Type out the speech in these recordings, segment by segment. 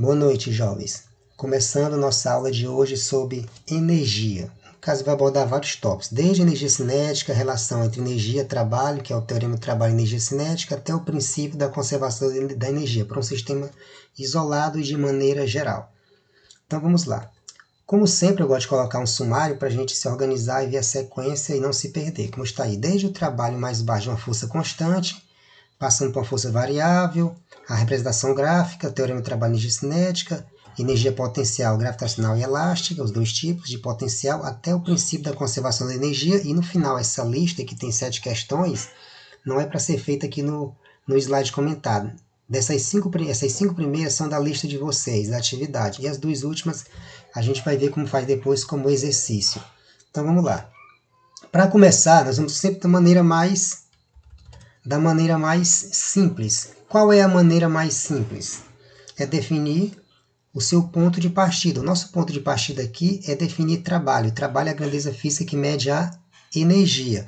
Boa noite, jovens. Começando nossa aula de hoje sobre energia. No caso, vai abordar vários tópicos, desde energia cinética, relação entre energia e trabalho, que é o teorema do trabalho e energia cinética, até o princípio da conservação da energia para um sistema isolado e de maneira geral. Então vamos lá. Como sempre, eu gosto de colocar um sumário para a gente se organizar e ver a sequência e não se perder. Como está aí, desde o trabalho mais baixo de uma força constante, passando por uma força variável, a representação gráfica, teorema do trabalho e energia cinética, energia potencial, gravitacional e elástica, os dois tipos de potencial, até o princípio da conservação da energia. E no final, essa lista, que tem 7 questões, não é para ser feita aqui no slide comentado. Essas cinco primeiras são da lista de vocês, da atividade. E as 2 últimas a gente vai ver como faz depois como exercício. Então vamos lá. Para começar, nós vamos sempre da maneira mais simples. Qual é a maneira mais simples? É definir o seu ponto de partida. O nosso ponto de partida aqui é definir trabalho. Trabalho é a grandeza física que mede a energia.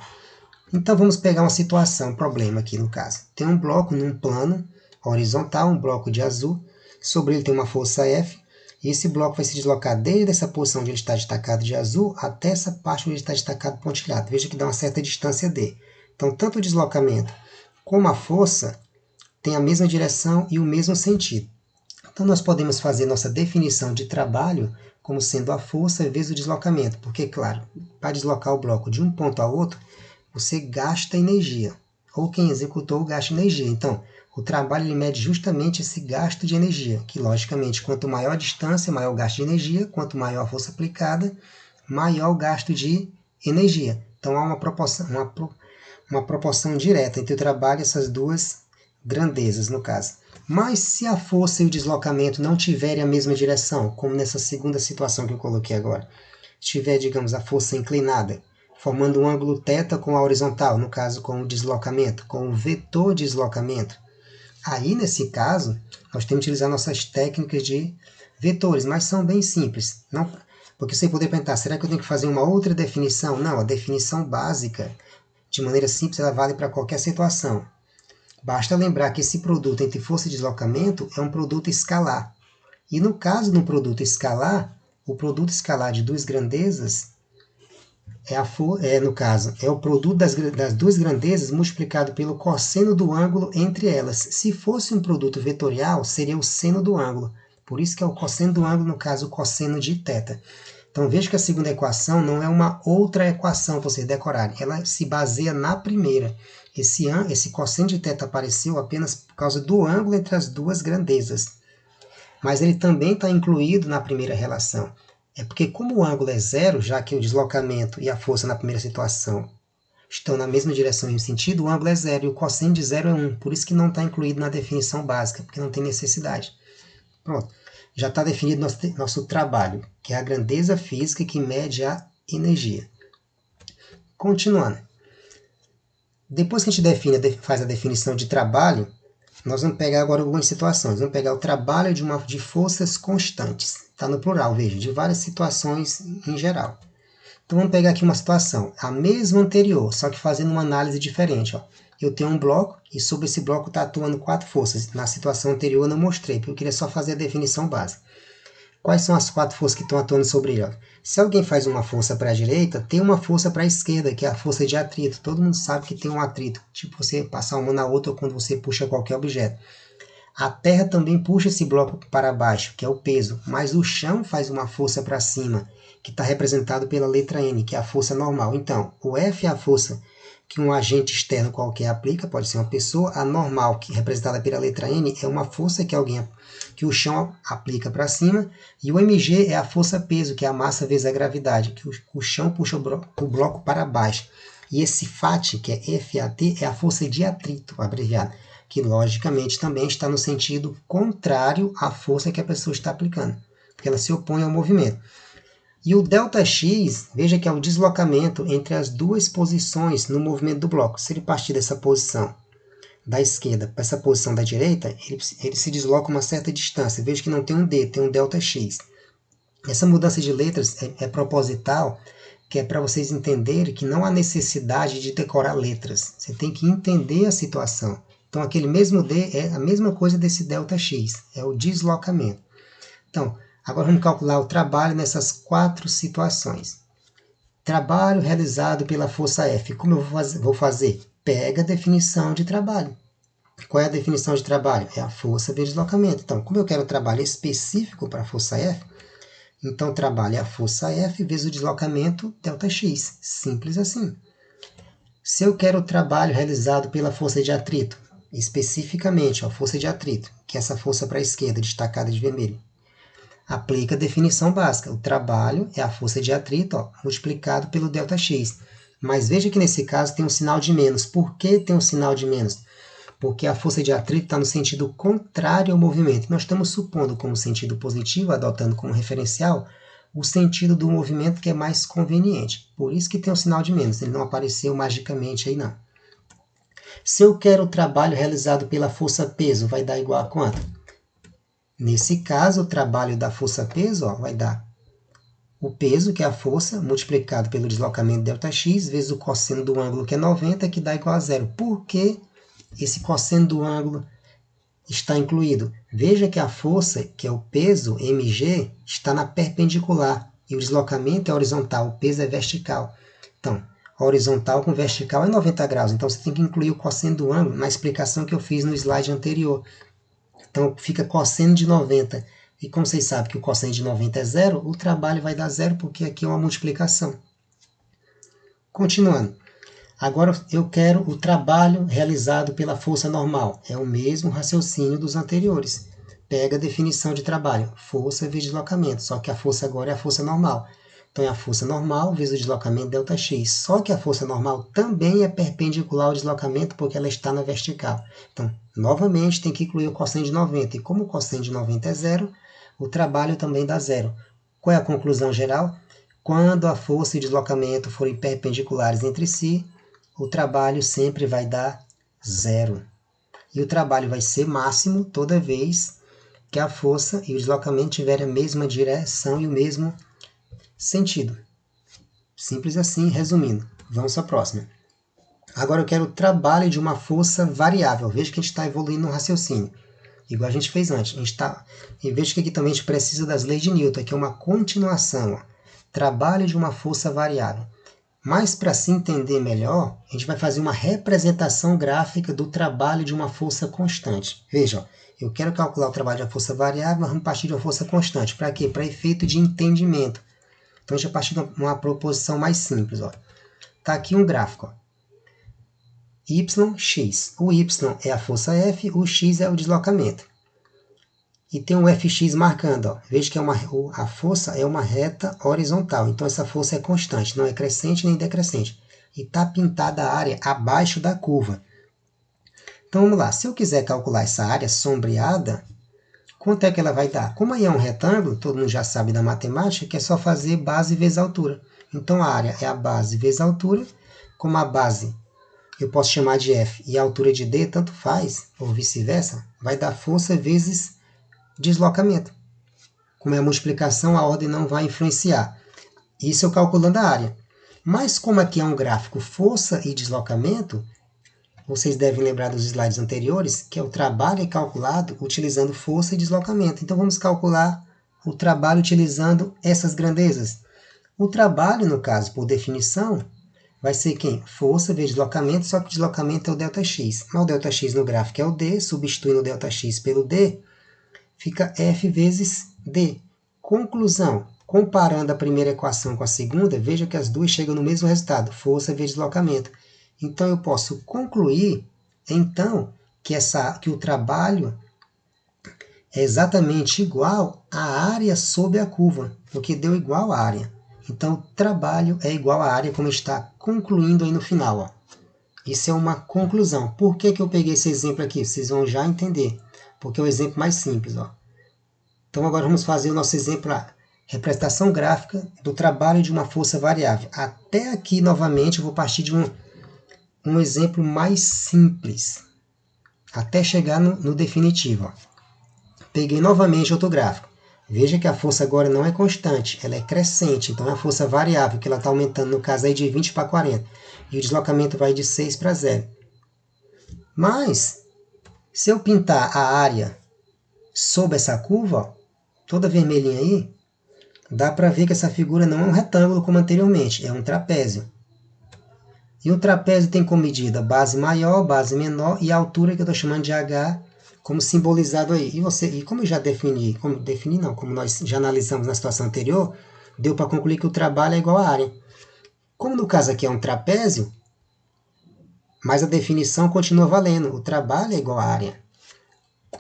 Então vamos pegar uma situação, um problema aqui no caso. Tem um bloco num plano horizontal, um bloco de azul, sobre ele tem uma força F, e esse bloco vai se deslocar desde essa posição onde ele está destacado de azul até essa parte onde ele está destacado pontilhado. Veja que dá uma certa distância D. Então tanto o deslocamento como a força tem a mesma direção e o mesmo sentido. Então nós podemos fazer nossa definição de trabalho como sendo a força vezes o deslocamento, porque, claro, para deslocar o bloco de um ponto a outro, você gasta energia, ou quem executou gasta energia. Então, o trabalho ele mede justamente esse gasto de energia, que logicamente, quanto maior a distância, maior o gasto de energia, quanto maior a força aplicada, maior o gasto de energia. Então, há uma proporção direta entre o trabalho e essas duas grandezas, no caso. Mas se a força e o deslocamento não tiverem a mesma direção, como nessa segunda situação que eu coloquei agora, tiver, digamos, a força inclinada, formando um ângulo θ com a horizontal, no caso com o deslocamento, com o vetor de deslocamento. Aí, nesse caso, nós temos que utilizar nossas técnicas de vetores, mas são bem simples. Não, porque você poderia perguntar, será que eu tenho que fazer uma outra definição? Não, a definição básica, de maneira simples, ela vale para qualquer situação. Basta lembrar que esse produto entre força e deslocamento é um produto escalar. E no caso de um produto escalar, o produto escalar de duas grandezas no caso, é o produto das duas grandezas multiplicado pelo cosseno do ângulo entre elas. Se fosse um produto vetorial, seria o seno do ângulo. Por isso que é o cosseno do ângulo, no caso, o cosseno de θ. Então veja que a segunda equação não é uma outra equação para vocês decorarem. Ela se baseia na primeira. Esse cosseno de θ apareceu apenas por causa do ângulo entre as duas grandezas. Mas ele também está incluído na primeira relação. É porque como o ângulo é zero, já que o deslocamento e a força na primeira situação estão na mesma direção e sentido, o ângulo é zero e o cosseno de zero é 1. Por isso que não está incluído na definição básica, porque não tem necessidade. Pronto. Já está definido nosso trabalho, que é a grandeza física que mede a energia. Continuando. Depois que a gente faz a definição de trabalho, nós vamos pegar agora algumas situações. Vamos pegar o trabalho de forças constantes. Está no plural, veja, de várias situações em geral. Então vamos pegar aqui uma situação, a mesma anterior, só que fazendo uma análise diferente. Ó. Eu tenho um bloco e sobre esse bloco está atuando 4 forças. Na situação anterior eu não mostrei, porque eu queria só fazer a definição básica. Quais são as 4 forças que estão atuando sobre ele? Ó? Se alguém faz uma força para a direita, tem uma força para a esquerda, que é a força de atrito. Todo mundo sabe que tem um atrito, tipo você passar uma na outra ou quando você puxa qualquer objeto. A terra também puxa esse bloco para baixo, que é o peso, mas o chão faz uma força para cima, que está representado pela letra N, que é a força normal. Então, o F é a força que um agente externo qualquer aplica, pode ser uma pessoa. A normal, que é representada pela letra N, é uma força que o chão aplica para cima. E o mg é a força-peso, que é a massa vezes a gravidade, que o chão puxa o bloco para baixo. E esse FAT, que é FAT, é a força de atrito, abreviada, que logicamente também está no sentido contrário à força que a pessoa está aplicando, porque ela se opõe ao movimento. E o ΔX, veja que é o deslocamento entre as duas posições no movimento do bloco. Se ele partir dessa posição da esquerda para essa posição da direita, ele se desloca uma certa distância. Veja que não tem um D, tem um ΔX. Essa mudança de letras é proposital, que é para vocês entenderem que não há necessidade de decorar letras. Você tem que entender a situação. Então, aquele mesmo D é a mesma coisa desse ΔX, é o deslocamento. Então, agora vamos calcular o trabalho nessas 4 situações. Trabalho realizado pela força F. Como eu vou fazer? Pega a definição de trabalho. Qual é a definição de trabalho? É a força vezes deslocamento. Então, como eu quero trabalho específico para a força F, então o trabalho é a força F vezes o deslocamento ΔX. Simples assim. Se eu quero o trabalho realizado pela força de atrito, especificamente a força de atrito, que é essa força para a esquerda destacada de vermelho, aplica a definição básica. O trabalho é a força de atrito multiplicado pelo ΔX. Mas veja que nesse caso tem um sinal de menos. Por que tem um sinal de menos? Porque a força de atrito está no sentido contrário ao movimento. Nós estamos supondo como sentido positivo, adotando como referencial, o sentido do movimento que é mais conveniente. Por isso que tem um sinal de menos. Ele não apareceu magicamente aí, não. Se eu quero o trabalho realizado pela força-peso, vai dar igual a quanto? Nesse caso, o trabalho da força-peso vai dar o peso, que é a força, multiplicado pelo deslocamento ΔX, vezes o cosseno do ângulo, que é 90, que dá igual a zero. Por que esse cosseno do ângulo está incluído? Veja que a força, que é o peso, mg, está na perpendicular, e o deslocamento é horizontal, o peso é vertical. Então, horizontal com vertical é 90 graus, então você tem que incluir o cosseno do ângulo na explicação que eu fiz no slide anterior. Então, fica cosseno de 90. E como vocês sabem que o cosseno de 90 é zero, o trabalho vai dar zero, porque aqui é uma multiplicação. Continuando. Agora eu quero o trabalho realizado pela força normal. É o mesmo raciocínio dos anteriores. Pega a definição de trabalho. Força vezes deslocamento. Só que a força agora é a força normal. Então é a força normal vezes o deslocamento ΔX. Só que a força normal também é perpendicular ao deslocamento porque ela está na vertical. Então, novamente, tem que incluir o cosseno de 90. E como o cosseno de 90 é zero, o trabalho também dá zero. Qual é a conclusão geral? Quando a força e o deslocamento forem perpendiculares entre si, o trabalho sempre vai dar zero. E o trabalho vai ser máximo toda vez que a força e o deslocamento tiverem a mesma direção e o mesmo sentido. Simples assim, resumindo. Vamos para a próxima. Agora eu quero o trabalho de uma força variável. Veja que a gente está evoluindo no raciocínio. Igual a gente fez antes. E veja que aqui também a gente precisa das leis de Newton, que é uma continuação. Trabalho de uma força variável. Mas para se entender melhor, a gente vai fazer uma representação gráfica do trabalho de uma força constante. Veja, eu quero calcular o trabalho de uma força variável, mas vamos partir de uma força constante. Para quê? Para efeito de entendimento. Então, a gente vai partir de uma proposição mais simples. Está aqui um gráfico. YX. O Y é a força F, o X é o deslocamento. E tem um Fx marcando. Veja que a força é uma reta horizontal. Então, essa força é constante, não é crescente nem decrescente. E está pintada a área abaixo da curva. Então, vamos lá. Se eu quiser calcular essa área sombreada, quanto é que ela vai dar? Como aí é um retângulo, todo mundo já sabe da matemática, que é só fazer base vezes altura. Então, a área é a base vezes a altura. Como a base eu posso chamar de F e a altura de D, tanto faz, ou vice-versa, vai dar força vezes deslocamento. Como é a multiplicação, a ordem não vai influenciar. Isso eu calculando a área. Mas como aqui é um gráfico força e deslocamento, vocês devem lembrar dos slides anteriores, que o trabalho é calculado utilizando força e deslocamento. Então vamos calcular o trabalho utilizando essas grandezas. O trabalho, no caso, por definição, vai ser quem? Força vezes deslocamento, só que o deslocamento é o ΔX. Mas o ΔX no gráfico é o D, substituindo o ΔX pelo D, fica F vezes D. Conclusão. Comparando a primeira equação com a segunda, veja que as duas chegam no mesmo resultado, força vezes deslocamento. Então, eu posso concluir, então, que o trabalho é exatamente igual à área sobre a curva, o que deu igual à área. Então, o trabalho é igual à área, como está concluindo aí no final. Isso é uma conclusão. Por que eu peguei esse exemplo aqui? Vocês vão já entender. Porque é o exemplo mais simples. Então, agora vamos fazer o nosso exemplo, a representação gráfica do trabalho de uma força variável. Até aqui, novamente, eu vou partir de um exemplo mais simples, até chegar no definitivo. Peguei novamente outro gráfico. Veja que a força agora não é constante, ela é crescente, então é a força variável, que ela está aumentando, no caso aí de 20 para 40. E o deslocamento vai de 6 para 0. Mas, se eu pintar a área sob essa curva, toda vermelhinha aí, dá para ver que essa figura não é um retângulo como anteriormente, é um trapézio. E o trapézio tem como medida base maior, base menor e a altura que eu estou chamando de H, como simbolizado aí. E como eu já defini, como nós já analisamos na situação anterior, deu para concluir que o trabalho é igual à área. Como no caso aqui é um trapézio, mas a definição continua valendo, o trabalho é igual à área.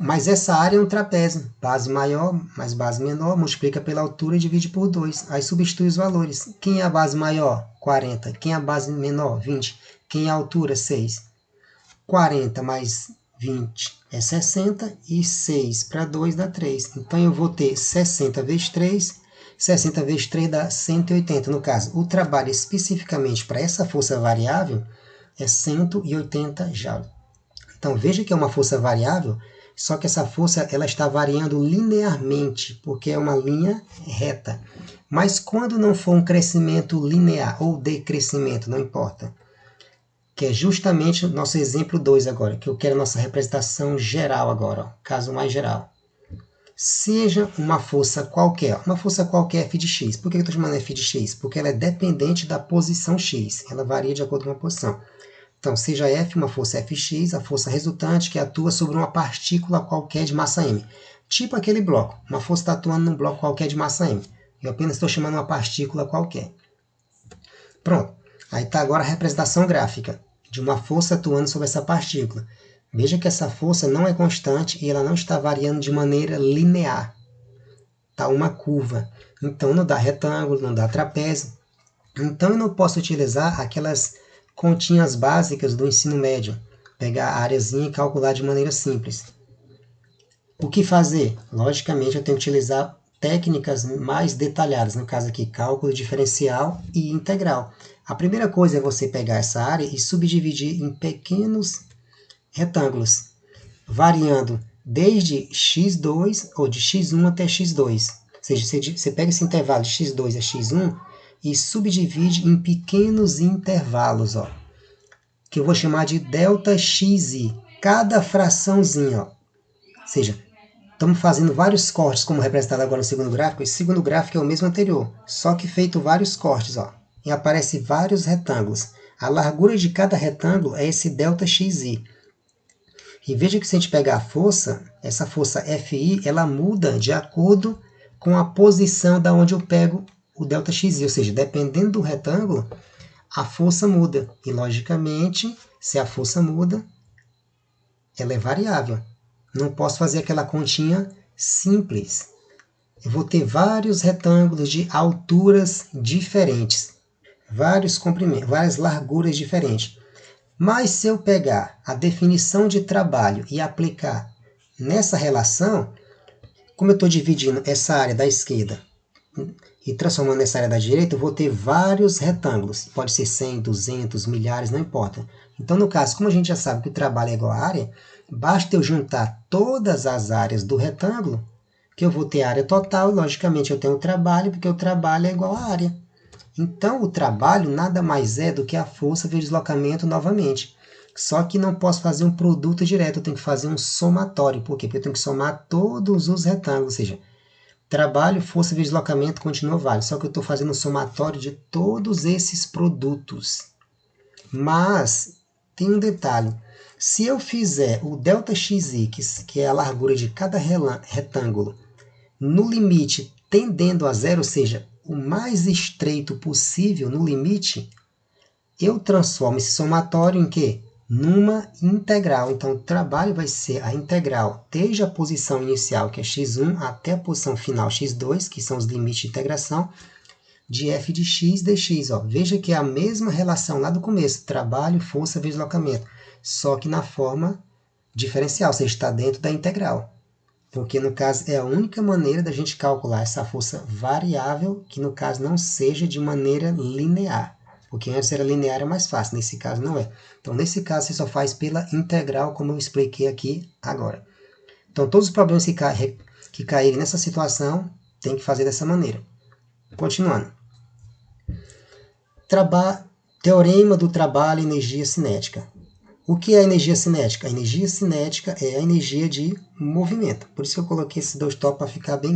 Mas essa área é um trapézio, base maior mais base menor, multiplica pela altura e divide por 2. Aí substitui os valores. Quem é a base maior? 40. Quem é a base menor? 20. Quem é a altura? 6. 40 mais 20 é 60 e 6 para 2 dá 3. Então eu vou ter 60 vezes 3, 60 vezes 3 dá 180. No caso, o trabalho especificamente para essa força variável é 180 joules. Então veja que é uma força variável, só que essa força ela está variando linearmente, porque é uma linha reta. Mas quando não for um crescimento linear ou decrescimento, não importa, que é justamente o nosso exemplo 2 agora, que eu quero a nossa representação geral agora, ó, caso mais geral. Seja uma força qualquer f de x. Por que eu estou chamando f de x? Porque ela é dependente da posição x, ela varia de acordo com a posição. Então, seja F uma força Fx, a força resultante que atua sobre uma partícula qualquer de massa m. Tipo aquele bloco. Uma força está atuando num bloco qualquer de massa m. Eu apenas estou chamando uma partícula qualquer. Pronto. Aí está agora a representação gráfica de uma força atuando sobre essa partícula. Veja que essa força não é constante e ela não está variando de maneira linear. Está uma curva. Então, não dá retângulo, não dá trapézio. Então, eu não posso utilizar aquelas continhas básicas do ensino médio, pegar a areazinha e calcular de maneira simples. O que fazer? Logicamente, eu tenho que utilizar técnicas mais detalhadas, no caso aqui, cálculo diferencial e integral. A primeira coisa é você pegar essa área e subdividir em pequenos retângulos, variando desde x2 ou de x1 até x2. Ou seja, você pega esse intervalo de x2 a x1 e subdivide em pequenos intervalos, ó, que eu vou chamar de ΔXi, cada fraçãozinha. Ó. Ou seja, estamos fazendo vários cortes, como representado agora no segundo gráfico. Esse segundo gráfico é o mesmo anterior, só que feito vários cortes. Ó, e aparece vários retângulos. A largura de cada retângulo é esse ΔXi. E veja que se a gente pegar a força, essa força Fi, ela muda de acordo com a posição da onde eu pego o ΔXi, ou seja, dependendo do retângulo, a força muda. E, logicamente, se a força muda, ela é variável. Não posso fazer aquela continha simples. Eu vou ter vários retângulos de alturas diferentes, vários comprimentos, várias larguras diferentes. Mas se eu pegar a definição de trabalho e aplicar nessa relação, como eu estou dividindo essa área da esquerda e transformando nessa área da direita, eu vou ter vários retângulos. Pode ser 100, 200, milhares, não importa. Então, no caso, como a gente já sabe que o trabalho é igual à área, basta eu juntar todas as áreas do retângulo, que eu vou ter a área total, e logicamente eu tenho o trabalho, porque o trabalho é igual à área. Então, o trabalho nada mais é do que a força vezes deslocamento novamente. Só que não posso fazer um produto direto, eu tenho que fazer um somatório. Por quê? Porque eu tenho que somar todos os retângulos, ou seja, trabalho, força vezes deslocamento continua válido, só que eu estou fazendo um somatório de todos esses produtos. Mas tem um detalhe, se eu fizer o ΔXi, que é a largura de cada retângulo, no limite tendendo a zero, ou seja, o mais estreito possível no limite, eu transformo esse somatório em quê? Numa integral. Então, o trabalho vai ser a integral desde a posição inicial, que é x1, até a posição final, x2, que são os limites de integração, de f de x dx. Ó. Veja que é a mesma relação lá do começo, trabalho, força vezes deslocamento, só que na forma diferencial, ou seja, está dentro da integral. Porque, no caso, é a única maneira da gente calcular essa força variável, que, no caso, não seja de maneira linear. Porque antes era linear, é mais fácil. Nesse caso, não é. Então, nesse caso, você só faz pela integral, como eu expliquei aqui agora. Então, todos os problemas que caírem nessa situação, tem que fazer dessa maneira. Continuando. Teorema do trabalho e energia cinética. O que é a energia cinética? A energia cinética é a energia de movimento. Por isso que eu coloquei esses dois tópicos para ficar bem